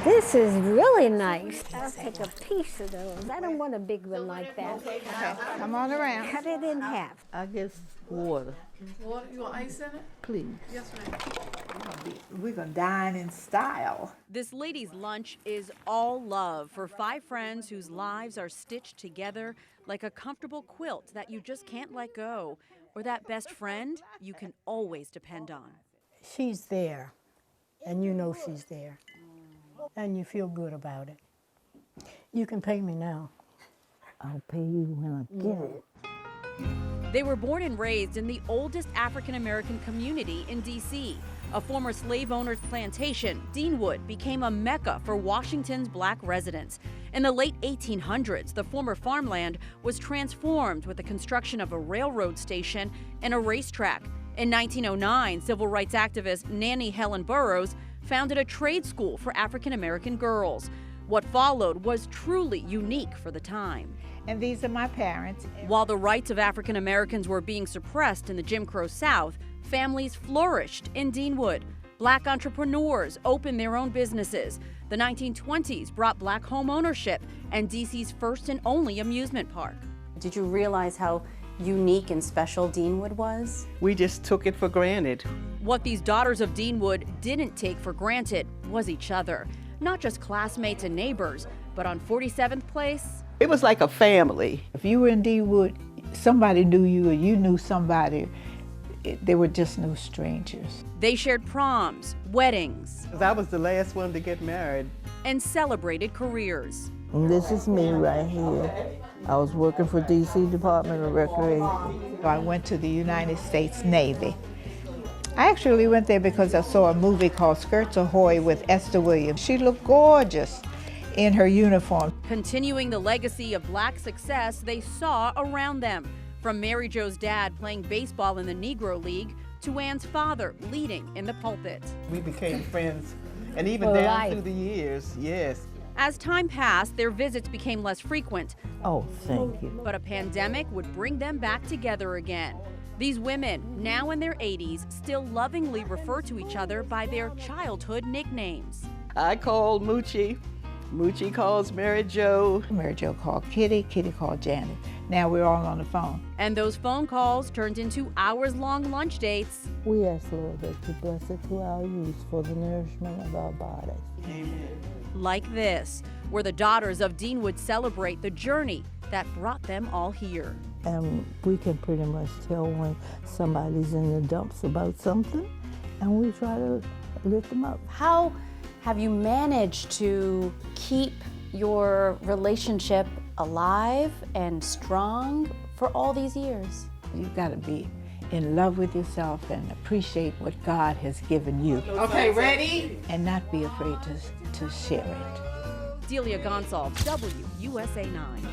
This is really nice. I'll take a piece of those. I don't want a big one like that. Okay, come on around. Cut it in half. I guess water, Water, you want ice in it? please. Yes, ma'am. We're gonna dine in style. This lady's lunch is all love for 5 friends whose lives are stitched together like a comfortable quilt that you just can't let go, or that best friend you can always depend on. She's there, and you know she's there, and you feel good about it. You can pay me now. I'll pay you when I get it. They were born and raised in the oldest African American community in D.C. A former slave owner's plantation, Deanwood became a mecca for Washington's black residents. In the late 1800s, the former farmland was transformed with the construction of a railroad station and a racetrack. In 1909, civil rights activist Nannie Helen Burroughs founded a trade school for African American girls. What followed was truly unique for the time. And these are my parents. While the rights of African Americans were being suppressed in the Jim Crow South, families flourished in Deanwood. Black entrepreneurs opened their own businesses. The 1920s brought black home ownership and DC's first and only amusement park. Did you realize how unique and special Deanwood was? We just took it for granted. What these Daughters of Deanwood didn't take for granted was each other. Not just classmates and neighbors, but on 47th Place, It was like a family. If you were in Deanwood, somebody knew you or you knew somebody. They were just no strangers. they shared proms, weddings, 'Cause I was the last one to get married. and celebrated careers. This is me right here. I was working for DC Department of Recreation. I went to the United States Navy. I actually went there because I saw a movie called Skirts Ahoy with Esther Williams. She looked gorgeous in her uniform. Continuing the legacy of black success they saw around them. From Mary Jo's dad playing baseball in the Negro League to Ann's father leading in the pulpit. We became friends, and even For down life. through the years, yes. As time passed, their visits became less frequent, Oh, thank you. but a pandemic would bring them back together again. These women, now in their 80s, still lovingly refer to each other by their childhood nicknames. I called Moochie. Moochie calls Mary Jo. Mary Jo called Kitty, Kitty called Janet. Now we're all on the phone. And those phone calls turned into hours-long lunch dates. We ask, Lord, that you bless it to our use for the nourishment of our bodies. Like this, where the Daughters of Deanwood celebrate the journey that brought them all here. And we can pretty much tell when somebody's in the dumps about something, and we try to lift them up. How have you managed to keep your relationship alive and strong for all these years? You've got to be in love with yourself and appreciate what God has given you. Okay, ready? And not be afraid to share it. Delia Gonsalves, WUSA 9.